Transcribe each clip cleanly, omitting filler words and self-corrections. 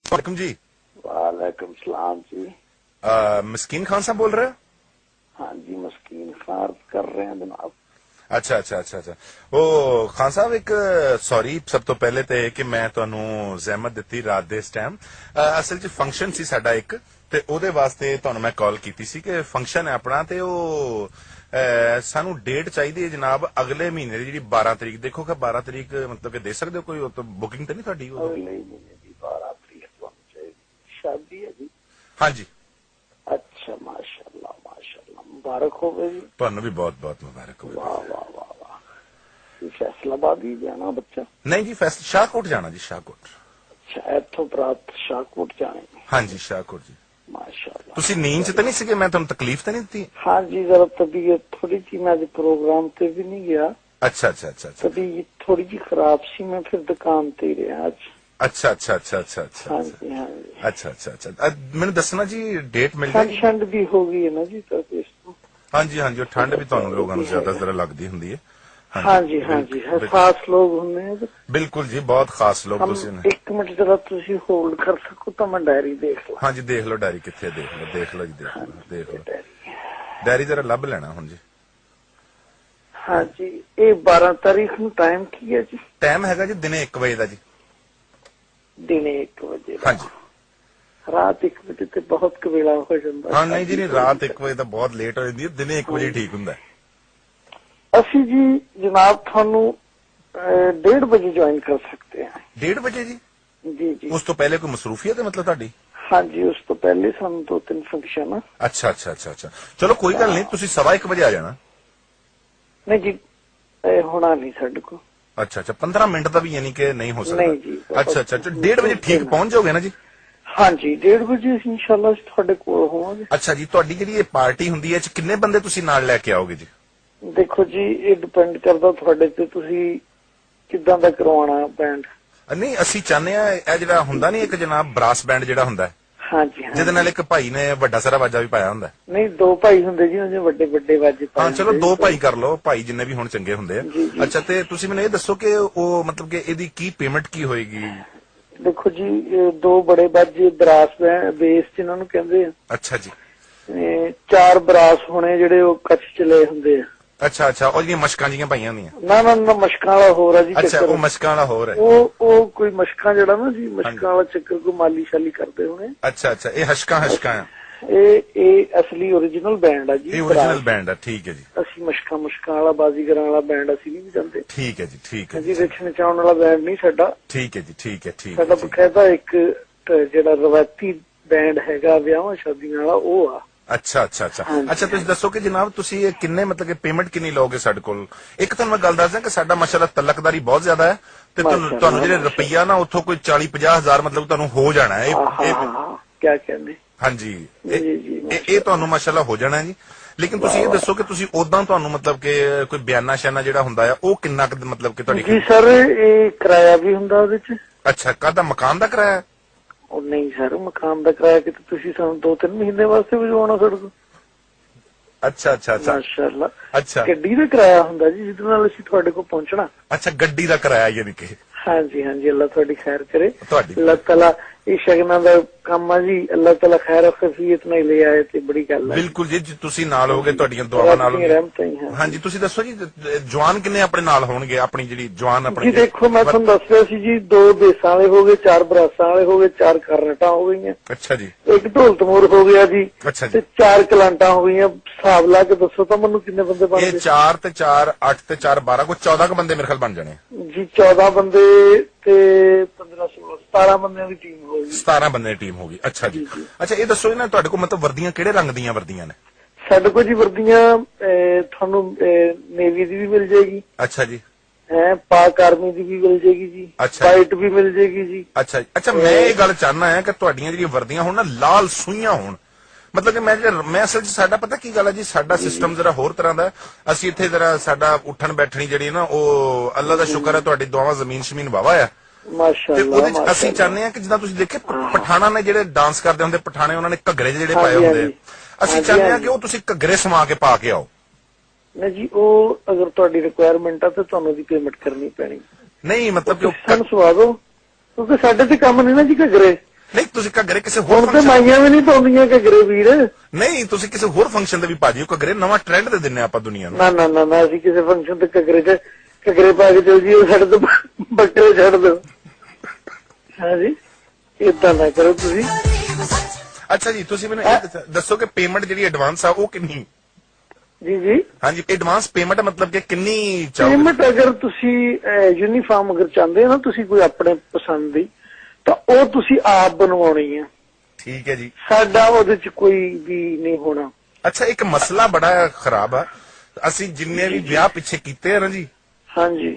वालेकुम जी। वालेकुम सलाम जी। मस्कीन खान साहब बोल रहे हो? हाँ जी, मस्कीन खान कर रहे हैं जनाब। अच्छा अच्छा अच्छा अच्छा। ਉਹ ਖਾਨ ਸਾਹਿਬ ਇੱਕ ਸੌਰੀ ਸਭ ਤੋਂ ਪਹਿਲੇ ਤੇ ਕਿ ਮੈਂ ਤੁਹਾਨੂੰ ਜ਼ਹਿਮਤ ਦਿੱਤੀ ਰਾਤ ਦੇ ਇਸ ਟਾਈਮ। ਅਸਲ 'ਚ ਫੰਕਸ਼ਨ ਸੀ ਸਾਡਾ ਇੱਕ ਤੇ ਉਹਦੇ ਵਾਸਤੇ ਤੁਹਾਨੂੰ ਮੈਂ ਕਾਲ ਕੀਤੀ ਸੀ ਕਿ ਫੰਕਸ਼ਨ ਹੈ ਆਪਣਾ ਤੇ ਉਹ ਸਾਨੂੰ ਡੇਟ ਚਾਹੀਦੀ ਹੈ ਜਨਾਬ ਅਗਲੇ ਮਹੀਨੇ ਦੀ ਜਿਹੜੀ 12 ਤਰੀਕ। ਦੇਖੋ ਕਿ 12 ਤਰੀਕ ਮਤਲਬ ਕਿ ਦੇ ਸਕਦੇ ਹੋ ਕੋਈ ਬੁਕਿੰਗ ਤਾਂ ਨਹੀਂ ਤੁਹਾਡੀ? अगले महीने की 12 तारीख को शादी है जी। हाँ जी। अच्छा माशाल्लाह माशाल्लाह, मुबारक हो गई जी। ਤੁਹਾਨੂੰ ਵੀ ਬਹੁਤ ਬਹੁਤ ਮੁਬਾਰਕ ਹੋਵੇ। वाह वाह वाह वाह। ये फैसलाबाद ही जाना बच्चा? नहीं जी फैसल शाहकोट जाना जी शाहकोट। अच्छा इथों प्राप्त शाहकोट जाने? हाँ जी शाहकोट जी। माशाल्लाह। ਤੁਸੀਂ ਨੀਂਦ 'ਚ ਤਾਂ ਨਹੀਂ ਸੀਗੇ? ਮੈਂ ਤੁਹਾਨੂੰ ਤਕਲੀਫ ਤਾਂ ਨਹੀਂ ਦਿੱਤੀ? हाँ जी जरा तबीयत थोड़ी सी, मैं आज प्रोग्राम पे भी नहीं गया। अच्छा अच्छा अच्छा अच्छा तबीयत थोड़ी सी खराब सी, मैं फिर दुकान पे ही रहा आज। अच्छा अच्छा अच्छा अच्छा अच्छा हाँ जी हाँ जी। अच्छा अच्छा अच्छा मैंने दसना जी डेट मिल ठंड जाएगी? ठंड भी हो गई है ना जी तबीयत तो। हाँ जी हाँ जी और ठंड भी ਤੁਹਾਨੂੰ ਲੋਕਾਂ ਨੂੰ ਜ਼ਿਆਦਾ ਜ਼ਰਾ ਲੱਗਦੀ ਹੁੰਦੀ ਹੈ। हाँ जी हाँ जी, खास लोग होंगे हैं। बिल्कुल जी बहुत खास लोग। हम ਤੁਸੀਂ एक मिनट जरा तुसी होल्ड कर सको तो मैं डायरी देख ला। हाँ जी देख लो डायरी कितने देख लो जी देख लो देख लो डायरी। डायरी जरा ਲੱਭ ਲੈਣਾ ਹੁਣ ਜੀ। हाँ जी ये 12 तारीख ਨੂੰ टाइम की है जी? ਟਾਈਮ ਹੈਗਾ ਜੀ ਦਿਨੇ 1 ਵਜੇ ਦਾ ਜੀ। ਦਿਨੇ 1 ਵਜੇ हाँ जी। ਰਾਤ 1 ਵਜੇ ਤੇ ਬਹੁਤ ਕਵੇਲਾ ਹੋ ਜਾਂਦਾ। ਹਾਂ ਨਹੀਂ ਜੀ ਨਹੀਂ ਰਾਤ 1 ਵਜੇ ਤਾਂ ਬਹੁਤ ਲੇਟ ਹੋ ਜਾਂਦੀ ਹੈ, ਦਿਨੇ 1 ਵਜੇ ਠੀਕ ਹੁੰਦਾ ਹੈ। ਅਸੀਂ ਜੀ ਜਨਾਬ ਤੁਹਾਨੂੰ 1:30 ਵਜੇ ज्वाइन कर सकते हैं। 1:30 ਵਜੇ ਜੀ? जी जी। ਉਸ ਤੋਂ ਪਹਿਲੇ ਕੋਈ ਮਸਰੂਫੀਅਤ ਹੈ ਮਤਲਬ ਤੁਹਾਡੀ? हाँ जी उस तो पहले ਸਾਨੂੰ 2-3 फंक्शन है। अच्छा अच्छा अच्छा अच्छा चलो कोई गल नहीं ਤੁਸੀਂ 1:15 ਵਜੇ ਆ ਜਾਣਾ। नहीं जी होना नहीं ਸਾਡੇ को। अच्छा अच्छा 15 मिनट का भी यानी कि नहीं हो सकता? नहीं जी। अच्छा अच्छा 1:30 ਵਜੇ ਠੀਕ ਪਹੁੰਚ ਜਾਓਗੇ ਨਾ ਜੀ? हाँ जी 1:30 ਵਜੇ इंशाल्लाह ਤੁਹਾਡੇ ਕੋਲ ਹੋਵਾਂਗੇ। ਅੱਛਾ ਜੀ ਤੁਹਾਡੀ ਜਿਹੜੀ ਇਹ ਪਾਰਟੀ ਹੁੰਦੀ ਹੈ ਇਹ ਚ ਕਿੰਨੇ ਬੰਦੇ ਤੁਸੀਂ ਨਾਲ ਲੈ ਕੇ ਆਓਗੇ ਜੀ? ਦੇਖੋ ਜੀ ਇਹ ਡਿਪੈਂਡ ਕਰਦਾ ਤੁਹਾਡੇ ਤੇ, ਤੁਸੀਂ ਕਿੱਦਾਂ ਦਾ ਕਰਵਾਉਣਾ ਬੈਂਡ। ਨਹੀਂ ਅਸੀਂ ਚਾਹੁੰਦੇ ਆ ਇਹ ਜਿਹੜਾ ਹੁੰਦਾ ਨਹੀਂ ਇੱਕ ਜਨਾਬ ਬਰਾਸ ਬੈਂਡ ਜਿਹੜਾ ਹੁੰਦਾ ਹਾਂਜੀ ਹਾਂ, ਜਿਹਦੇ ਨਾਲ ਇੱਕ ਭਾਈ ਨੇ ਵੱਡਾ ਸਾਰਾ ਵਾਜਾ ਵੀ ਪਾਇਆ ਹੁੰਦਾ। ਨਹੀਂ 2 ਭਾਈ ਹੁੰਦੇ ਜੀ, ਉਹਦੇ ਵੱਡੇ ਵੱਡੇ ਵਾਜੇ ਹਾਂ ਚਲੋ 2 ਭਾਈ ਕਰ ਲਓ, ਭਾਈ ਜਿੰਨੇ ਵੀ ਹੁਣ ਚੰਗੇ ਹੁੰਦੇ ਆ। ਜੀ, ਜੀ। ਅੱਛਾ ਤੇ ਤੁਸੀਂ ਮੈਨੂੰ ਇਹ ਦੱਸੋ ਕਿ ਉਹ ਮਤਲਬ ਕਿ ਇਹਦੀ ਕੀ ਪੇਮੈਂਟ ਕੀ ਹੋਏਗੀ? ਦੇਖੋ ਜੀ 2 ਬੜੇ ਵਾਜੇ ਬਰਾਸ ਬੇਸ ਜਿਨ੍ਹਾਂ ਨੂੰ ਕਹਿੰਦੇ ਆ। ਅੱਛਾ ਜੀ। 4 ਬਰਾਸ ਹੋਣੇ ਜਿਹੜੇ ਉਹ ਕੱਚ ਚਲੇ ਹੁੰਦੇ ਆ। ਅੱਛਾ ਅੱਛਾ ਉਹ ਜਿਹੜੀਆਂ ਮਸ਼ਕਾਂ ਜੀਆਂ ਪਾਈਆਂ ਹੁੰਦੀਆਂ? ਨਾ ਨਾ ਨਾ ਮਸ਼ਕਾਂ ਵਾਲਾ ਹੋਰ ਆ ਜੀ। ਅੱਛਾ ਉਹ ਮਸ਼ਕਾਂ ਵਾਲਾ ਹੋਰ ਹੈ। ਉਹ ਕੋਈ ਮਸ਼ਕਾਂ ਜਿਹੜਾ ਨਾ ਜੀ ਮਸ਼ਕਾਂ ਵਾਲਾ ਚੱਕਰ ਕੋ ਮਾਲੀ ਸ਼ਾਲੀ ਕਰਦੇ ਹੋਣੇ। ਅੱਛਾ ਅੱਛਾ ਇਹ ਹਸ਼ਕਾਂ ਆ? ਇਹ ਅਸਲੀ ओरिजिनल ਬੈਂਡ ਆ ਜੀ। ਇਹ ओरिजिनल ਬੈਂਡ ਆ ਠੀਕ ਹੈ ਜੀ। ਅਸੀਂ ਮਸ਼ਕਾਂ ਵਾਲਾ ਬਾਜ਼ੀਗਰਾਂ ਵਾਲਾ ਬੈਂਡ ਅਸੀਂ ਨਹੀਂ ਜਾਂਦੇ। ਠੀਕ ਹੈ ਜੀ ਠੀਕ ਹੈ ਜੀ। ਰਿਛ ਨਚਾਉਣ ਵਾਲਾ ਬੈਂਡ ਨਹੀਂ ਸਾਡਾ। ਠੀਕ ਹੈ ਜੀ ਠੀਕ ਹੈ ਠੀਕ ਸਾਡਾ ਬਕਾਇਦਾ ਇੱਕ ਜਿਹੜਾ ਰਵਾਇਤੀ ਬੈਂਡ ਹੈਗਾ ਵਿਆਹਾਂ ਸ਼ਾਦੀਆਂ ਵਾਲਾ ਉਹ ਆ। ਅੱਛਾ ਅੱਛਾ ਅੱਛਾ ਅੱਛਾ ਤੁਸੀਂ ਦੱਸੋ ਕਿ ਜਨਾਬ ਤੁਸੀਂ ਇਹ ਕਿੰਨੇ ਮਤਲਬ ਕਿ ਪੇਮੈਂਟ ਕਿੰਨੀ ਲਓਗੇ ਸਾਡੇ ਕੋਲ? ਇੱਕ ਤੁਹਾਨੂੰ ਮੈਂ ਗੱਲ ਦੱਸਦਾ ਕਿ ਸਾਡਾ ਮਾਸ਼ਾਅੱਲਾ ਤਲਕਦਾਰੀ ਬਹੁਤ ਜ਼ਿਆਦਾ ਹੈ ਤੇ ਤੁਹਾਨੂੰ ਜਿਹੜੇ ਰੁਪਈਆ ਨਾ ਉੱਥੋਂ ਕੋਈ 40-50 ਹਜ਼ਾਰ ਮਤਲਬ ਤੁਹਾਨੂੰ ਹੋ ਜਾਣਾ ਹੈ। ਕਿਆ ਕਹਿੰਦੇ? ਹਾਂਜੀ ਇਹ ਤੁਹਾਨੂੰ ਮਾਸ਼ਾਅੱਲਾ ਹੋ ਜਾਣਾ ਹੈ ਜੀ। ਲੇਕਿਨ ਤੁਸੀਂ ਇਹ ਦੱਸੋ ਕਿ ਤੁਸੀਂ ਉਦਾਂ ਤੁਹਾਨੂੰ ਮਤਲਬ ਕਿ ਕੋਈ ਬਿਆਨਾ ਸ਼ਿਆਨਾ ਜਿਹੜਾ ਹੁੰਦਾ ਆ ਉਹ ਕਿੰਨਾ ਮਤਲਬ ਕਿ ਤੁਹਾਡੀ? ਜੀ ਸਰ ਇਹ ਕਿਰਾਇਆ ਵੀ ਹੁੰਦਾ ਉਹਦੇ ਚ। ਅੱਛਾ ਕਾਹਦਾ? ਮਕਾਨ ਦਾ ਕਿਰਾਇਆ? ਉਹ ਨਹੀਂ ਸਰ ਮਕਾਨ ਦਾ ਕਿਰਾਇਆ ਕਿ ਤੁਸੀਂ ਸਾਨੂੰ 2-3 ਮਹੀਨੇ ਵਾਸਤੇ ਭਜਵਾਉਣਾ ਸਾਡੇ ਕੋਲ। ਅੱਛਾ ਅੱਛਾ ਅੱਛਾ ਮਾਸ਼ਾਅੱਲਾ। ਅੱਛਾ ਗੱਡੀ ਦਾ ਕਿਰਾਇਆ ਹੁੰਦਾ ਜੀ ਜਿਹਦੇ ਨਾਲ ਅਸੀਂ ਤੁਹਾਡੇ ਕੋਲ ਪਹੁੰਚਣਾ। ਅੱਛਾ ਗੱਡੀ ਦਾ ਕਿਰਾਇਆ ਯਾਨੀ ਕਿ? ਹਾਂਜੀ ਹਾਂਜੀ ਅੱਲਾਹ ਤੁਹਾਡੀ ਖੈਰ ਕਰੇ। ਤੁਹਾਡੀ ਅੱਲਾਹ ਤਾਲਾ ਇਹ ਸ਼ਗਨਾਂ ਦਾ ਕੰਮ ਆ ਜੀ। ਅੱਲਾਹ ਤਾਲਾ ਖੈਰ ਖਫੀਅਤ ਨਾਲ ਲੈ ਆਏ ਤੇ ਬੜੀ ਗੱਲ ਹੈ। ਬਿਲਕੁਲ ਜੀ ਤੁਸੀਂ ਨਾਲ ਹੋਗੇ ਤੁਹਾਡੀਆਂ ਦੁਆਵਾਂ ਨਾਲ। ਹਾਂਜੀ ਤੁਸੀਂ ਦੱਸੋ ਜੀ ਜਵਾਨ ਕਿੰਨੇ ਆਪਣੇ ਨਾਲ ਹੋਣਗੇ? ਆਪਣੀ ਜਿਹੜੀ ਜਵਾਨ ਆਪਣੀ ਜੀ ਦੇਖੋ ਮੈਂ ਤੁਹਾਨੂੰ ਦੱਸ ਰਿਹਾ ਸੀ ਜੀ 2 ਦੇਸਾਂ ਵਾਲੇ ਹੋ ਗਏ, 4 ਬਰਾਸਾਂ ਵਾਲੇ ਹੋ ਗਏ, 4 ਕਰਨਟਾਂ ਹੋ ਗਈਆਂ। ਅੱਛਾ ਜੀ। ਇੱਕ ਢੋਲ ਤਮੂਰ ਹੋ ਗਿਆ ਜੀ। ਅੱਛਾ ਜੀ। ਤੇ 4 ਕਲਾਂਟਾਂ ਹੋ ਗਈਆਂ। ਹਿਸਾਬ ਲਾ ਕੇ ਦੱਸੋ ਤਾਂ ਮੈਨੂੰ ਕਿੰਨੇ ਬੰਦੇ ਬਣ ਗਏ? ਇਹ 4 ਤੇ 4 8 ਤੇ 4 12 ਕੋਈ 14 ਕ ਬੰਦੇ ਮੇਰੇ ਖਿਆਲ ਬਣ ਜਾਣੇ ਜੀ। 14 ਬੰਦੇ ਤੇ 15 16 17 ਬੰਦਿਆਂ ਦੀ ਟੀਮ ਹੋ ਗਈ। 17 ਬੰਦੇ ਦੀ ਟੀਮ ਹੋ ਗਈ। ਅੱਛਾ ਜੀ। ਅੱਛਾ ਇਹ ਦੱਸੋ ਨਾ ਤੁਹਾਡੇ ਕੋਲ ਮਤਲਬ ਵਰਦੀਆਂ ਕਿਹੜੇ ਰੰਗ ਦੀਆਂ ਵਰਦੀਆਂ ਨੇ? ਸਾਡੇ ਕੋਲ ਜੀ ਵਰਦੀਆਂ ਤੁਹਾਨੂੰ ਨੇਵੀ ਦੀ ਵੀ ਮਿਲ ਜਾਏਗੀ। ਅੱਛਾ ਜੀ। ਪਾਕ ਆਰਮੀ ਦੀ ਵੀ ਮਿਲ ਜਾਏਗੀ ਜੀ। ਵਾਈਟ ਵੀ ਮਿਲ ਜਾਏਗੀ ਜੀ। ਅੱਛਾ ਅੱਛਾ ਮੈਂ ਇਹ ਗੱਲ ਚਾਹਨਾ ਹੈ ਕਿ ਤੁਹਾਡੀਆਂ ਜਿਹੜੀਆਂ ਵਰਦੀਆਂ ਹੋਣ ਨਾ ਲਾਲ ਸੂਈਆਂ ਹੋਣ। ਮਤਲਬ ਕਿ ਮੈਂ ਅਸਲ ਚ ਸਾਡਾ ਪਤਾ ਕੀ ਗੱਲ ਹੈ ਜੀ ਸਾਡਾ ਸਿਸਟਮ ਜਰਾ ਹੋਰ ਤਰ੍ਹਾਂ ਦਾ। ਅਸੀਂ ਇੱਥੇ ਜਰਾ ਸਾਡਾ ਉੱਠਣ ਬੈਠਣੀ ਜਿਹੜੀ ਨਾ ਉਹ ਅੱਲਾ ਦਾ ਸ਼ੁਕਰ ਹੈ ਤੁਹਾਡੀ ਦੁਆਵਾਂ ਜ਼ਮੀਨ ਸ਼ਮੀਨ ਵਾਵਾ ਆ। ਮਾਸ਼ਾਅੱਲਾ। ਤੇ ਉਹਦੇ ਚ ਅਸੀਂ ਚਾਹੁੰਦੇ ਹਾਂ ਕਿ ਜਿੱਦਾਂ ਤੁਸੀਂ ਦੇਖੇ ਪਠਾਣਾ ਨੇ ਜਿਹੜੇ ਡਾਂਸ ਕਰਦੇ ਹੁੰਦੇ ਪਠਾਣੇ ਉਹਨਾਂ ਨੇ ਘੱਗਰੇ ਜਿਹੜੇ ਪਾਏ ਹੁੰਦੇ ਅਸੀਂ ਚਾਹੁੰਦੇ ਹਾਂ ਕਿ ਉਹ ਤੁਸੀਂ ਘੱਗਰੇ ਸਮਾ ਕੇ ਪਾ ਕੇ ਆਓ। ਨਹੀਂ ਜੀ ਉਹ ਅਗਰ ਤੁਹਾਡੀ ਰਿਕੁਆਇਰਮੈਂਟ ਆ ਤਾਂ ਤੁਹਾਨੂੰ ਉਹਦੀ ਪੇਮੈਂਟ ਕਰਨੀ ਪੈਣੀ। ਨਹੀਂ ਮਤਲਬ ਕਿ ਸਾਨੂੰ ਸਵਾ ਦਿਓ ਕਿਉਂਕਿ ਸਾਡੇ ਤੇ ਕੰਮ ਨਹੀਂ ਨਾ ਜੀ ਘੱਗਰੇ। ਨਹੀਂ ਤੁਸੀਂ ਘੱਗਰੇ ਕਿਸੇ ਹੋਰ ਹੁਣ ਤੇ ਫੰਕਸ਼ਨ ਮਾਈਆਂ ਵੀ ਨਹੀਂ ਪਾਉਂਦੀਆਂ ਘੱਗਰੇ ਵੀਰ। ਨਹੀਂ ਤੁਸੀਂ ਕਿਸੇ ਹੋਰ ਫੰਕਸ਼ਨ ਤੇ ਵੀ ਪਾ ਦਿਓ ਘੱਗਰੇ, ਨਵਾਂ ਟ੍ਰੈਂਡ ਤੇ ਦਿੰਨੇ ਆਪਾਂ ਦੁਨੀਆ ਨੂੰ। ਨਾ ਨਾ ਨਾ ਨਾ, ਅਸੀਂ ਕਿਸੇ ਫੰਕਸ਼ਨ ਤੇ ਘੱਗਰੇ ਪਾ ਕੇ ਚਲ ਜੀ, ਉਹ ਸਾਡੇ ਤੋਂ ਬੱਕਰੇ ਛੱਡ ਦਿਓ। ਹਾਂਜੀ, ਏਦਾਂ ਨਾ ਕਰੋ ਤੁਸੀਂ। ਅੱਛਾ ਜੀ, ਤੁਸੀਂ ਮੈਨੂੰ ਇਹ ਦੱਸੋ ਕਿ ਪੇਮੈਂਟ ਜਿਹੜੀ ਐਡਵਾਂਸ ਆ ਉਹ ਕਿੰਨੀ? ਜੀ ਜੀ, ਹਾਂਜੀ, ਐਡਵਾਂਸ ਪੇਮੈਂਟ ਮਤਲਬ ਕਿ ਕਿੰਨੀ ਚਾਹੋਗੇ? ਪੇਮੈਂਟ ਅਗਰ ਤੁਸੀਂ ਯੂਨੀਫਾਰਮ ਅਗਰ ਚਾਹੁੰਦੇ ਹੋ ਨਾ ਤੁਸੀਂ ਕੋਈ ਆਪਣੇ ਪਸੰਦ ਦੀ, ਤਾਂ ਉਹ ਤੁਸੀਂ ਆਪ ਬਣਵਾਉਣੀ ਹੈ। ਠੀਕ ਹੈ ਜੀ। ਸਾਡਾ ਉਹਦੇ ਚ ਕੋਈ ਵੀ ਨਹੀਂ ਹੋਣਾ। ਅੱਛਾ, ਇੱਕ ਮਸਲਾ ਬੜਾ ਖਰਾਬ ਆ, ਅਸੀਂ ਜਿੰਨੇ ਵੀ ਵਿਆਹ ਪਿੱਛੇ ਕੀਤੇ ਆ ਨਾ ਜੀ, ਹਾਂਜੀ,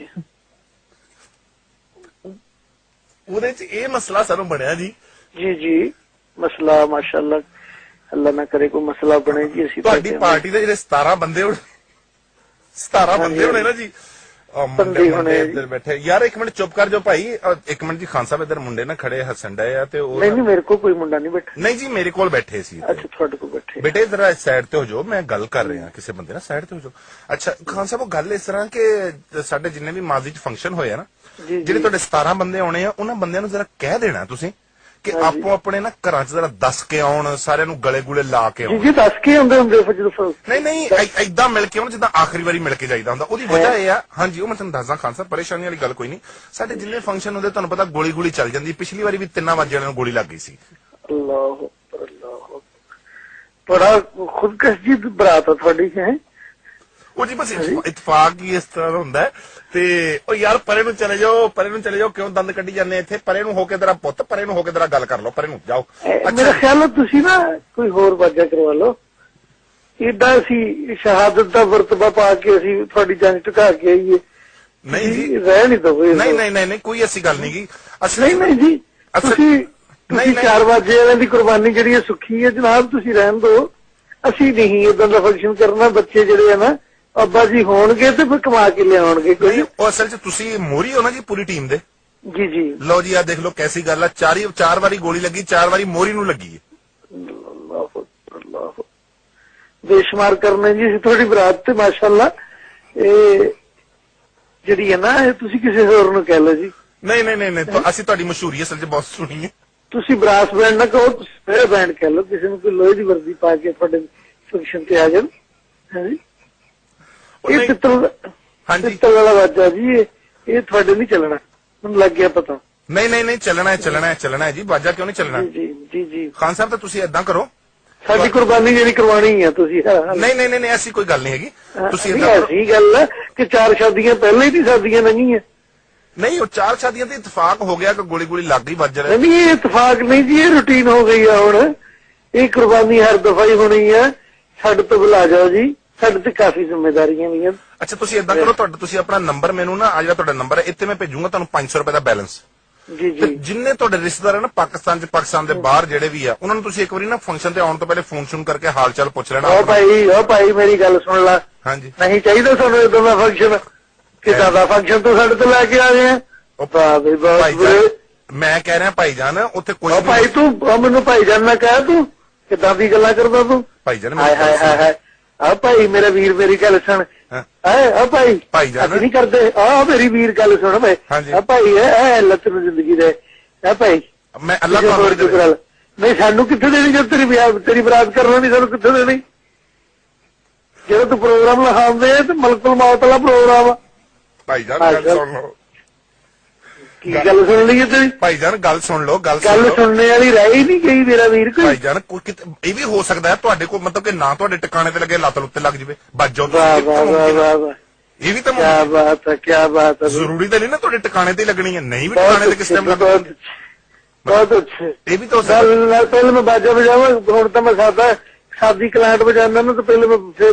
ਉਹਦੇ ਚ ਇਹ ਮਸਲਾ ਸਾਨੂੰ ਬਣਿਆ ਜੀ। ਜੀ ਜੀ, ਮਸਲਾ ਮਾਸ਼ਾਅੱਲਾ, ਅੱਲਾ ਨਾ ਕਰੇ ਕੋਈ ਮਸਲਾ ਬਣੇ ਜੀ। ਅਸੀਂ ਤੁਹਾਡੀ ਪਾਰਟੀ ਦੇ ਜਿਹੜੇ 17 ਬੰਦੇ ਹੋਣੇ, 17 ਬੰਦੇ ਹੋਣੇ ਨਾ ਜੀ, ਮੁੰਡੇ ਇੱਧਰ ਬੈਠੇ। ਯਾਰ ਇੱਕ ਮਿੰਟ ਚੁੱਪ ਕਰ ਜਾਓ ਭਾਈ, ਇੱਕ ਮਿੰਟ ਜੀ। ਖਾਨ ਸਾਹਿਬ ਇੱਧਰ ਮੁੰਡੇ ਨਾ ਖੜੇ ਹੱਸਣ ਡਏ ਆ ਤੇ ਉਹ ਨਹੀਂ ਮੇਰੇ ਕੋਲ ਕੋਈ ਮੁੰਡਾ ਨਹੀਂ ਬੈਠਾ। ਨਹੀਂ ਜੀ, ਮੇਰੇ ਕੋਲ ਬੈਠੇ ਸੀ। ਅੱਛਾ, ਤੁਹਾਡੇ ਕੋਲ ਬੈਠੇ। ਬੇਟੇ ਜ਼ਰਾ ਸਾਈਡ ਤੇ ਹੋ ਜਾਓ, ਮੈਂ ਗੱਲ ਕਰ ਰਿਹਾ ਕਿਸੇ ਬੰਦੇ ਨਾਲ, ਸਾਈਡ ਤੇ ਹੋ ਜਾਓ। ਅੱਛਾ ਖਾਨ ਸਾਹਿਬ, ਉਹ ਗੱਲ ਇਸ ਤਰ੍ਹਾਂ ਕਿ ਸਾਡੇ ਜਿੰਨੇ ਵੀ ਮਾਜ਼ੀ ਚ ਫੰਕਸ਼ਨ ਹੋਏ ਆ ਨਾ, ਜਿਹੜੇ ਤੁਹਾਡੇ 17 ਬੰਦੇ ਆਉਣੇ ਆ, ਉਹਨਾਂ ਬੰਦਿਆਂ ਨੂੰ ਜ਼ਰਾ ਕਹਿ ਦੇਣਾ ਤੁਸੀਂ ਕਿ ਆਪੋ ਆਪਣੇ ਨਾ ਘਰਾਂ ਚ ਜ਼ਰਾ ਦੱਸ ਕੇ ਆਉਣ, ਸਾਰਿਆਂ ਨੂੰ ਗਲੇ ਗੁਲੇ ਲਾ ਕੇ ਆਉਣ। ਜੀ ਦੱਸ ਕੇ ਹੁੰਦੇ ਨਹੀਂ ਏਦਾਂ ਮਿਲ ਕੇ ਆਉਣ ਜਿੱਦਾਂ ਆਖਰੀ ਵਾਰੀ ਮਿਲ ਕੇ ਜਾਈਦਾ ਹੁੰਦਾ। ਉਹਦੀ ਵਜ੍ਹਾ ਇਹ ਆ, ਹਾਂਜੀ ਉਹ ਮੈਂ ਤੁਹਾਨੂੰ ਦੱਸਦਾ ਖਾਨ ਸਾਹਿਬ, ਪਰੇਸ਼ਾਨੀ ਵਾਲੀ ਗੱਲ ਕੋਈ ਨਹੀਂ। ਸਾਡੇ ਜਿੰਨੇ ਫੰਕਸ਼ਨ ਹੁੰਦੇ ਤੁਹਾਨੂੰ ਪਤਾ ਗੋਲੀ ਚੱਲ ਜਾਂਦੀ। ਪਿਛਲੀ ਵਾਰੀ ਵੀ 3 ਵਜੇ ਨੂੰ ਗੋਲੀ ਲੱਗ ਗਈ ਸੀ। ਅੱਲਾਹੁ ਅਕਬਰ, ਅੱਲਾਹੁ ਅਕਬਰ। ਬੜਾ ਖੁਦਕਸ਼ੀ ਬਰਾਤ ਆ ਤੁਹਾਡੀ ਹੈ। ਉਹ ਜੀ ਬਸ ਇਤਫਾਕ ਹੀ ਇਸ ਤਰ੍ਹਾਂ ਦਾ ਹੁੰਦਾ ਹੈ। ਤੇ ਉਹ ਯਾਰ ਪਰੇ ਨੂੰ ਚਲੇ ਜਾਓ, ਪਰੇ ਨੂੰ ਚਲੇ ਜਾਓ, ਕਿਉਂ ਦੰਦ ਕੱਢੀ ਜਾਂਦੇ ਇੱਥੇ? ਪਰੇ ਨੂੰ ਹੋ ਕੇ ਤੇਰਾ ਪੁੱਤ, ਪਰੇ ਨੂੰ ਹੋ ਕੇ ਤੇਰਾ ਗੱਲ ਕਰ ਲਓ, ਪਰੇ ਨੂੰ ਜਾਓ। ਮੇਰਾ ਖਿਆਲ ਹੈ ਤੁਸੀਂ ਨਾ ਕੋਈ ਹੋਰ ਵਾਜਾ ਕਰਵਾ ਲਓ। ਏਦਾਂ ਅਸੀਂ ਸ਼ਹਾਦਤ ਦਾ ਵਰਤਬਾ ਪਾ ਕੇ ਅਸੀਂ ਤੁਹਾਡੀ ਜੰਗ ਟੁਕਾ ਕੇ ਆਈਏ। ਨਹੀਂ ਜੀ, ਰਹਿ ਨਹੀਂ ਦੋ। ਨਹੀਂ ਕੋਈ ਐਸੀ ਗੱਲ ਨਹੀਂ ਗੀ। ਨਹੀਂ ਜੀ, ਤੁਸੀਂ 4 ਵਜੇ ਵਾਲਿਆਂ ਦੀ ਕੁਰਬਾਨੀ ਜਿਹੜੀ ਹੈ ਸੁੱਖੀ ਹੈ ਜਨਾਬ, ਤੁਸੀਂ ਰਹਿਣ ਦਿਓ। ਅਸੀਂ ਨਹੀਂ ਏਦਾਂ ਦਾ ਫੰਕਸ਼ਨ ਕਰਨਾ। ਬੱਚੇ ਜਿਹੜੇ ਆ ਨਾ ਅੱਬਾ ਜੀ ਹੋਣਗੇ ਤੇ ਫਿਰ ਕਮਾ ਕੇ ਲਿਆਉਣਗੇ ਕੋਈ। ਉਹ ਅਸਲ 'ਚ ਤੁਸੀਂ ਮੋਹਰੀ ਹੋ ਨਾ ਜੀ ਪੂਰੀ ਟੀਮ ਦੇ। ਜੀ ਜੀ, ਲਓ ਜੀ, ਆ ਦੇਖ ਲਓ ਕੈਸੀ ਗੱਲ ਆ। 4 ਵਾਰੀ ਗੋਲੀ ਲੱਗੀ, 4 ਵਾਰੀ ਮੋਹਰੀ ਨੂੰ ਲੱਗੀ ਹੈ। ਬੇਸ਼ੁਮਾਰ ਕਰਨੇ ਜੀ ਅਸੀਂ ਤੁਹਾਡੀ ਬਰਾਤ ਤੇ ਮਾਸ਼ਾਅੱਲਾ। ਇਹ ਜਿਹੜੀ ਹੈ ਨਾ, ਇਹ ਤੁਸੀਂ ਕਿਸੇ ਹੋਰ ਨੂੰ ਕਹਿ ਲਓ ਜੀ। ਨਹੀਂ ਅਸੀਂ ਤੁਹਾਡੀ ਮਸ਼ਹੂਰੀ ਅਸਲ 'ਚ ਬਹੁਤ ਸੁਣੀ ਹੈ। ਤੁਸੀਂ ਬਰਾਸ ਬੈਂਡ ਨਾ ਕਹੋ, ਤੁਸੀਂ ਮੇਰੇ ਬੈਂਡ ਕਹਿ ਲਓ। ਕਿਸੇ ਨੂੰ ਕੋਈ ਲੋਹੇ ਦੀ ਵਰਦੀ ਪਾ ਕੇ ਤੁਹਾਡੇ ਫੰਕਸ਼ਨ ਤੇ ਆ ਜਾਣ। ਹਾਂਜੀ, ਇਹ ਪਿੱਤਲ ਵਾਲਾ ਵਾਜਾ ਜੀ, ਇਹ ਤੁਹਾਡੇ ਨਹੀਂ ਚੱਲਣਾ, ਮੈਨੂੰ ਲੱਗ ਗਿਆ ਪਤਾ। ਨਹੀਂ ਚੱਲਣਾ ਹੈ ਜੀ। ਵਾਜਾ ਕਿਉਂ ਨਹੀਂ ਚੱਲਣਾ? ਜੀ ਖਾਨ ਸਾਹਿਬ ਤਾਂ ਤੁਸੀਂ ਏਦਾਂ ਕਰੋ, ਸਾਡੀ ਕੁਰਬਾਨੀ ਜਿਹੜੀ ਕਰਵਾਣੀ ਹੈ ਤੁਸੀਂ। ਨਹੀਂ ਐਸੀ ਕੋਈ ਗੱਲ ਨਹੀਂ ਹੈਗੀ। ਤੁਸੀਂ ਐਸੀ ਗੱਲ ਹੈ ਕਿ 4 ਸ਼ਾਦੀਆਂ ਪਹਿਲਾਂ ਹੀ ਨਹੀਂ ਸ਼ਾਦੀਆਂ ਨਹੀਂ। ਨਹੀਂ, ਉਹ 4 ਸ਼ਾਦੀਆਂ ਤੇ ਇਤਫਾਕ ਹੋ ਗਿਆ ਕਿ ਗੋਲੀ ਲੱਗ ਗਈ ਵੱਜ ਰਿਹਾ। ਨਹੀਂ, ਇਹ ਇਤਫਾਕ ਨਹੀਂ ਜੀ, ਇਹ ਰੂਟੀਨ ਹੋ ਗਈ ਆ ਹੁਣ। ਇਹ ਕੁਰਬਾਨੀ ਹਰ ਦਫਾ ਹੀ ਹੋਣੀ ਹੈ। ਸਾਡੇ ਤੋਂ ਬੁਲਾ ਜਾਓ ਜੀ, ਸਾਡੇ ਤੇ ਕਾਫੀ ਜ਼ਿੰਮੇਵਾਰੀਆਂ ਵੀ ਹਨ। ਅੱਛਾ, ਤੁਸੀਂ ਏਦਾਂ ਕਰੋ, ਤੁਸੀਂ ਆਪਣਾ ਨੰਬਰ ਮੈਨੂੰ ਨਾ, ਆ ਜਿਹੜਾ ਤੁਹਾਡਾ ਨੰਬਰ ਹੈ ਇੱਥੇ ਮੈਂ ਭੇਜੂਗਾ ਤੁਹਾਨੂੰ 500 ਰੁਪਏ ਦਾ ਬੈਲੈਂਸ। ਜੀ ਜੀ, ਜਿੰਨੇ ਤੁਹਾਡੇ ਰਿਸ਼ਤੇਦਾਰ ਹੈ ਨਾ ਪਾਕਿਸਤਾਨ ਦੇ ਬਾਹਰ ਜਿਹੜੇ ਵੀ ਆ, ਉਹਨਾਂ ਨੂੰ ਤੁਸੀਂ ਇੱਕ ਵਾਰੀ ਨਾ ਫੰਕਸ਼ਨ ਤੇ ਆਉਣ ਤੋਂ ਪਹਿਲੇ ਫੋਨ ਕਰਕੇ ਹਾਲ ਚਾਲ ਪੁੱਛ ਲੈਣਾ। ਉਹ ਭਾਈ ਮੇਰੀ ਗੱਲ ਸੁਣ ਲੈ। ਹਾਂਜੀ, ਨਹੀਂ ਚਾਹੀਦਾ ਸਾਨੂੰ ਇਦਾਂ ਦਾ ਫੰਕਸ਼ਨ। ਕਿਦਾਂ ਦਾ ਫੰਕਸ਼ਨ ਤੋਂ ਸਾਡੇ ਤੋਂ ਲੈ ਕੇ ਆ ਗਏ ਆ? ਮੈਂ ਕਹਿ ਰਿਹਾ ਭਾਈਜਾਨ, ਉੱਥੇ ਕੋਈ ਭਾਈ ਤੂੰ ਮੈਨੂੰ ਭਾਈਜਾਨ ਨਾ ਕਹਿ, ਤੂੰ ਕਿਦਾਂ ਦੀ ਗੱਲਾਂ ਕਰਦਾ ਤੂੰ? ਭਾਈਜਾਨ ਆ ਭਾਈ ਮੇਰਾ ਵੀਰ, ਮੇਰੀ ਗੱਲ ਸੁਣ। ਆ ਭਾਈਜਾਨ ਨਹੀਂ ਕਰਦੇ। ਆ ਮੇਰੀ ਵੀਰ ਗੱਲ ਸੁਣ ਭਾਈ। ਆ ਭਾਈ ਹੈ ਲੱਤ ਨੂੰ ਜ਼ਿੰਦਗੀ ਦੇ। ਆ ਭਾਈ ਮੈਂ ਅੱਲਾਹ ਤੁਹਾਨੂੰ ਨਹੀਂ, ਸਾਨੂੰ ਕਿੱਥੇ ਦੇਣੀ ਜਦ ਤੇਰੀ ਬਰਾਤ ਕਰਨਾ ਨਹੀਂ, ਸਾਨੂੰ ਕਿੱਥੇ ਦੇਣੀ? ਜਦੋਂ ਤੂੰ ਪ੍ਰੋਗਰਾਮ ਲਿਖਾਉਂਦੇ ਤੇ ਮਲਕੁਲ ਮੌਤ ਵਾਲਾ ਪ੍ਰੋਗਰਾਮ ਆ। ਭਾਈਜਾਨ ਗੱਲ ਸੁਣ ਲਓ। ਕੀ ਗੱਲ ਸੁਣ ਲਈ ਤੁਸੀਂ? ਭਾਈਜਾਨ ਗੱਲ ਸੁਣ ਲਓ। ਗੱਲ ਸੁਣਨੇ ਵਾਲੀ ਰਹਿ ਹੀ ਨਹੀਂ ਗਈ ਮੇਰਾ ਵੀਰ। ਕੋਈ ਭਾਈਜਾਨ ਇਹ ਵੀ ਹੋ ਸਕਦਾ ਹੈ ਤੁਹਾਡੇ ਕੋਲ, ਮਤਲਬ ਕਿ ਨਾ ਤੁਹਾਡੇ ਟਿਕਾਣੇ ਤੇ ਲੱਗੇ, ਲੱਤ ਲੁੱਤੇ ਲੱਗ ਜਵੇ, ਵੱਜ ਜਾਓ। ਇਹ ਵੀ ਤਾਂ ਕਿਆ ਬਾਤ ਹੈ। ਜ਼ਰੂਰੀ ਤਾਂ ਨਹੀਂ ਨਾ ਤੁਹਾਡੇ ਟਿਕਾਣੇ ਤੇ ਲੱਗਣੀ ਹੈ, ਨਹੀਂ ਵੀ ਟਿਕਾਣੇ ਤੇ ਕਿਸ ਟਾਈਮ ਲੱਗਣੀ। ਬਹੁਤ ਅੱਛੇ। ਇਹ ਵੀ ਤਾਂ ਪਹਿਲੇ ਮੈਂ ਬਾਜਾ ਵਜਾਵਾਂ, ਹੁਣ ਤਾਂ ਮੈਂ ਸਾਦੀ ਕਲਾਂਟ ਵਜਾਉਂਦਾ ਨਾ, ਤਾਂ ਪਹਿਲੇ ਮੈਂ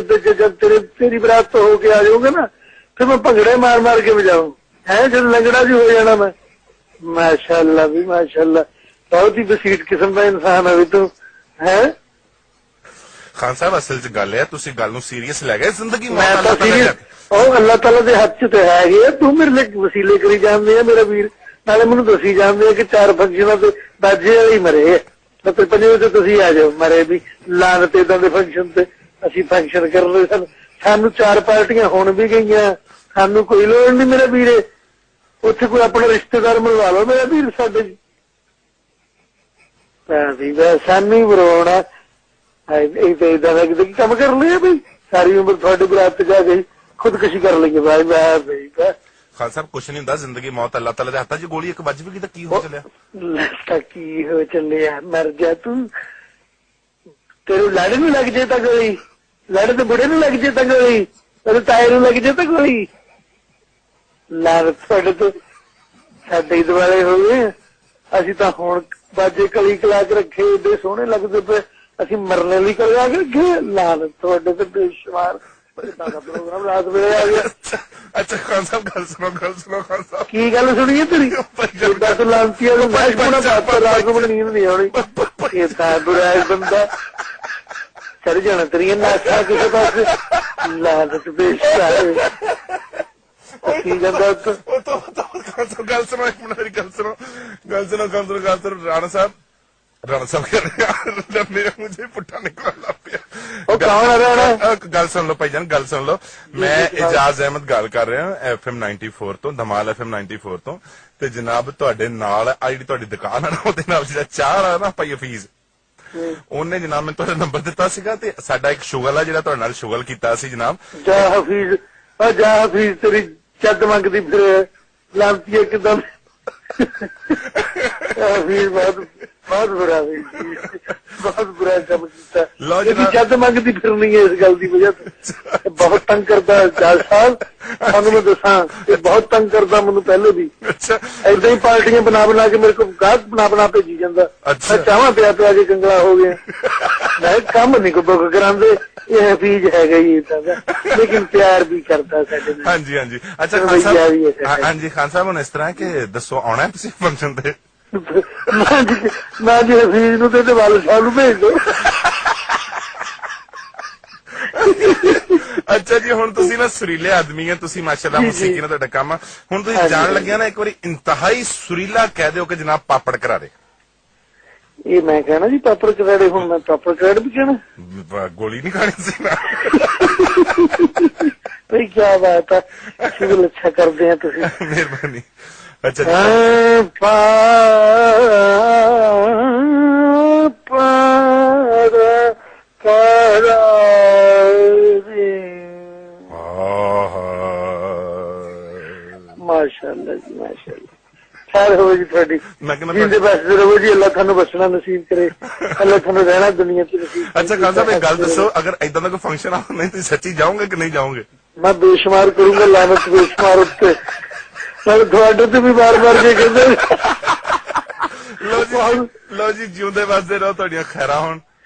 ਜਦ ਤੇਰੀ ਬਰਾਤ ਤੋਂ ਹੋ ਕੇ ਆ ਜਾਊਗਾ ਨਾ, ਫਿਰ ਮੈਂ ਭੰਗੜੇ ਮਾਰ ਕੇ ਵਜਾਊ ਹੈ। ਜਦ ਲੰਗੜਾ ਜੀ ਹੋ ਜਾਣਾ ਮੈਂ। ਮਾਸ਼ਾਅੱਲਾ ਵੀ ਮਾਸ਼ਾਅੱਲਾ, ਬਹੁਤ ਹੀ ਬਸੀਟ ਕਿਸਮ ਦਾ ਇਨਸਾਨ ਹੈ ਵੀ ਤੂੰ ਹੈ। ਖਾਨ ਸਾਹਿਬ ਅਸਲ 'ਚ ਗੱਲ ਹੈ, ਤੁਸੀਂ ਗੱਲ ਨੂੰ ਸੀਰੀਅਸ ਲੈ ਗਏ। ਜ਼ਿੰਦਗੀ ਮੈਂ ਤਾਂ ਸੀਰੀਅਸ, ਉਹ ਅੱਲਾਹ ਤਾਲਾ ਦੇ ਹੱਥ 'ਚ ਤੇ ਹੈਗੇ। ਤੂੰ ਮੇਰੇ ਲਈ ਵਸੀਲੇ ਕਰੀ ਜਾਂਦੇ ਆ ਮੇਰਾ ਵੀਰ। ਨਾਲੇ ਮੈਨੂੰ ਦੱਸੀ ਜਾਂਦੇ ਆ ਕਿ 4 ਫੰਕਸ਼ਨਾਂ ਤੇ ਬਾਜੇ ਵਾਲੇ ਹੀ ਮਰੇ ਆ, ਤੇ 5ਵੇਂ ਤੇ ਤੁਸੀਂ ਆ ਜਾਓ ਮਰੇ ਵੀ। ਲਾਨਤ ਏਦਾਂ ਦੇ ਫੰਕਸ਼ਨ ਤੇ ਅਸੀਂ ਫੰਕਸ਼ਨ ਕਰ ਰਹੇ ਸਾਨੂੰ 4 ਪਾਰਟੀਆਂ ਹੁਣ ਵੀ ਗਈਆਂ, ਸਾਨੂੰ ਕੋਈ ਲੋੜ ਨਹੀਂ ਮੇਰੇ ਵੀਰੇ। ਉੱਥੇ ਕੋਈ ਆਪਣਾ ਰਿਸ਼ਤੇਦਾਰ ਮਿਲਵਾ ਲਓ ਮੇਰਾ ਵੀਰ ਸਾਡੇ। ਵੀ ਸਾਨੂੰ ਹੀ ਬਰੋਣਾ ਇਹ ਤੇ ਇਦਾਂ ਦਾ ਕਿਤੇ ਕੰਮ ਕਰ ਲਿਆ ਬਈ ਸਾਰੀ ਉਮਰ ਤੁਹਾਡੇ ਬਰਾਤ ਤੇ ਜਾ ਕੇ ਖੁਦਕੁਸ਼ੀ ਕਰ ਲਈਏ ਭਾਈ ਮੈਂ ਬਈ ਖਾਨ ਸਾਹਿਬ ਕੁਛ ਨਹੀਂ ਹੁੰਦਾ, ਜ਼ਿੰਦਗੀ ਮੌਤ ਅੱਲਾਹ ਤਾਲਾ ਦੇ ਹੱਥਾਂ 'ਚ, ਗੋਲੀ ਇੱਕ ਵੱਜ ਵੀ ਗਈ ਤਾਂ ਕੀ ਹੋ ਚੱਲਿਆ? ਤਾਂ ਕੀ ਹੋ ਚੱਲਿਆ, ਮਰ ਜਾ ਤੂੰ, ਤੇਰੇ ਲੜ ਨੂੰ ਲੱਗ ਜੇ ਤਾਂ ਗੋਲੀ, ਲੜ ਤੇ ਬੁੜੇ ਨੂੰ ਲੱਗ ਜੇ ਤਾਂ ਗੋਲੀ, ਤੇਰੇ ਤਾਏ ਨੂੰ ਲੱਗ ਜੇ ਤਾਂ ਗੋਲੀ, ਲੜ ਤੁਹਾਡੇ ਤੋਂ ਸਾਡੇ ਦੁਆਲੇ ਹੋ ਗਏ। ਅਸੀਂ ਤਾਂ ਹੁਣ ਬਾਜੇ ਕਲੀ ਕਲਾ ਕੇ ਰੱਖੇ ਏਡੇ ਸੋਹਣੇ ਲੱਗਦੇ ਪਏ, ਅਸੀਂ ਮਰਨੇ ਲਈ ਕਲਾ ਕੇ ਰੱਖੇ, ਲਾਲ ਤੁਹਾਡੇ ਤੇ ਬੇਸ਼ੁਮਾਰ ਪ੍ਰੋਗਰਾਮ ਰਾਤ ਵੇਲੇ ਆ ਗਿਆ। ਅੱਛਾ ਖਾਨ ਸਾਹਿਬ ਗੱਲ ਸੁਣੋ ਖਾਨ ਸਾਹਿਬ। ਕੀ ਗੱਲ ਸੁਣੀਏ ਤੇਰੀ? ਦਸ ਲਾਂਤੀ ਨੂੰ ਮੈਂ ਕੋਣਾ ਬਾਤ ਰਾਤ ਨੂੰ ਨੀਂਦ ਨਹੀਂ ਆਉਣੀ। ਇਹ ਤਾਂ ਬੁਰਾ ਬੰਦਾ ਚੜ ਜਾਣਾ ਤੇਰੀਆਂ ਨਾਸ਼ਾ ਕਿਸੇ ਪਾਸੇ, ਲਾਲਚ ਬੇਸ਼ੁਮਾਰ ਕੀ ਜਾਂਦਾ ਉੱਥੇ। ਗੱਲ ਸੁਣੋ ਇੱਕ ਮਿੰਟ, ਮੇਰੀ ਗੱਲ ਸੁਣੋ ਰਾਣਾ ਸਾਹਿਬ ਕਹ ਮੇਰੇ ਮੁਝੇ ਪੁੱਠਾ ਨਿਕਲਣ ਲੱਗ ਪਿਆ। ਉਹ ਕੌਣ ਆ ਰਾਣਾ? ਗੱਲ ਸੁਣ ਲਓ ਭਾਈਜਾਨ, ਗੱਲ ਸੁਣ ਲਓ। ਮੈਂ ਇਜਾਜ਼ ਅਹਿਮਦ ਗੱਲ ਕਰ ਰਿਹਾ FM 94 ਤੋਂ, ਧਮਾਲ FM 94 ਤੋਂ, ਤੇ ਜਨਾਬ ਤੁਹਾਡੇ ਨਾਲ ਆ ਜਿਹੜੀ ਤੁਹਾਡੀ ਦੁਕਾਨ ਆ ਨਾ, ਉਹਦੇ ਨਾਲ ਜਿਹੜਾ ਚਾਹ ਆ ਨਾ ਭਾਈ ਹਫੀਜ਼, ਉਹਨੇ ਜਨਾਬ ਮੈਨੂੰ ਤੁਹਾਡਾ ਨੰਬਰ ਦਿੱਤਾ ਸੀਗਾ, ਤੇ ਸਾਡਾ ਇੱਕ ਸ਼ੁਗਲ ਆ ਜਿਹੜਾ ਤੁਹਾਡੇ ਨਾਲ ਸ਼ੁਗਲ ਕੀਤਾ ਸੀ ਜਨਾਬ। ਜਾ ਹਫੀਜ਼ ਤੇਰੀ ਚੱਦ ਮੰਗਦੀ ਫਿਰ ਲਾਂਤੀ ਇੱਕਦਮ ਹਫੀਜ਼ ਬਹੁਤ ਬੁਰਾ ਵੀ ਬਹੁਤ ਬੁਰਾ ਕੰਮ ਕੀਤਾ। ਇਹਦੀ ਜੱਦ ਮੰਗਦੀ ਫਿਰਨੀ ਹੈ ਇਸ ਗੱਲ ਦੀ ਵਜ੍ਹਾ ਤੋਂ। ਬਹੁਤ ਤੰਗ ਕਰਦਾ ਜੱਜ ਸਾਹਿਬ, ਤੁਹਾਨੂੰ ਮੈਂ ਦੱਸਾਂ ਇਹ ਬਹੁਤ ਤੰਗ ਕਰਦਾ ਮੈਨੂੰ ਪਹਿਲੇ ਵੀ। ਏਦਾਂ ਹੀ ਪਾਰਟੀਆਂ ਬਣਾ ਕੇ ਮੇਰੇ ਕੋਲ ਗਾਹਕ ਬਣਾ ਭੇਜੀ ਜਾਂਦਾ। ਮੈਂ ਚਾਹਾਂ ਪਿਆ ਕੇ ਕੰਗਲਾ ਹੋ ਗਿਆ। ਮੈਂ ਕੰਮ ਨਹੀਂ ਕੋਈ ਬੁੱਕ ਕਰਾਉਂਦੇ, ਇਹ ਹਫੀਜ਼ ਹੈਗਾ ਹੀ ਏਦਾਂ ਦਾ, ਲੇਕਿਨ ਪਿਆਰ ਵੀ ਕਰਦਾ ਸਾਡੇ ਨਾਲ। ਹਾਂਜੀ ਹਾਂਜੀ। ਅੱਛਾ ਖਾਨ ਸਾਹਿਬ, ਹਾਂਜੀ ਖਾਨ ਸਾਹਿਬ ਹੁਣ ਇਸ ਤਰ੍ਹਾਂ ਕਿ ਦੱਸੋ ਆਉਣਾ ਤੁਸੀਂ ਫੰਕਸ਼ਨ ਤੇ? ਨਾ ਜੀ ਹਫੀਜ਼ ਨੂੰ ਤੇ ਵਾਲ ਸਾਹਿਬ ਨੂੰ ਭੇਜ ਦੋ। ਅੱਛਾ ਜੀ, ਹੁਣ ਤੁਸੀਂ ਨਾ ਸੁਰੀਲੇ ਆਦਮੀ ਹੈ, ਤੁਸੀਂ ਮਾਸ਼ਾਅੱਲਾ ਮੌਸੀਕੀ ਨਾਲ ਤੁਹਾਡਾ ਕੰਮ ਆ, ਹੁਣ ਤੁਸੀਂ ਜਾਣ ਲੱਗਿਆ ਨਾ ਇੱਕ ਵਾਰੀ ਇੰਤਹਾਈ ਸੁਰੀਲਾ ਕਹਿ ਦਿਓ ਕਿ ਜਨਾਬ ਪਾਪੜ ਕਰਾ ਦੇ। ਇਹ ਮੈਂ ਕਹਿਣਾ ਜੀ ਪਾਪੜ ਕਰਾੜੇ, ਹੁਣ ਮੈਂ ਪਾਪੜ ਕਰਾੜ ਵੀ ਕਹਿਣਾ, ਗੋਲੀ ਨਹੀਂ ਖਾਣੀ ਸੀ ਨਾ ਭਈ ਕਿਆ ਬਾਤ ਹੈ, ਸ਼ੁਗਲ ਅੱਛਾ ਕਰਦੇ ਆ ਤੁਸੀਂ, ਮਿਹਰਬਾਨੀ। ਅੱਛਾ ਮਾਸ਼ਾਅੱਲਾ ਜੀ ਮਾਸ਼ਾਅੱਲਾ, ਖੈਰ ਹੋਵੇ ਜੀ ਤੁਹਾਡੀ, ਜਿੰਦੇ ਬਸਦੇ ਰਹੋ ਜੀ, ਅੱਲਾ ਤੁਹਾਨੂੰ ਬਸਣਾ ਨਸੀਬ ਕਰੇ, ਅੱਲਾ ਤੁਹਾਨੂੰ ਰਹਿਣਾ ਦੁਨੀਆ ਚ ਨਸੀਬ। ਅੱਛਾ ਖਾਨ ਸਾਹਿਬ ਇੱਕ ਗੱਲ ਦੱਸੋ, ਅਗਰ ਏਦਾਂ ਦਾ ਕੋਈ ਫੰਕਸ਼ਨ ਆ ਨਹੀਂ ਤੁਸੀਂ ਸੱਚੀ ਜਾਓਗੇ ਕਿ ਨਹੀਂ ਜਾਓਗੇ? ਮੈਂ ਬੇਸ਼ੁਮਾਰ ਕਰੂੰਗਾ ਲਾਨਤ ਬੇਸ਼ੁਮਾਰ ਉੱਤੇ, ਤੁਹਾਡੇ ਤੇ ਵੀ ਬਾਰ ਕੇ ਕਹਿੰਦੇ। ਲੋ ਜੀ ਜਿਉਂਦੇ ਵਸਦੇ ਰਹੋ, ਤੁਹਾਡੀਆਂ ਖੈਰਾਂ ਹੋਣ।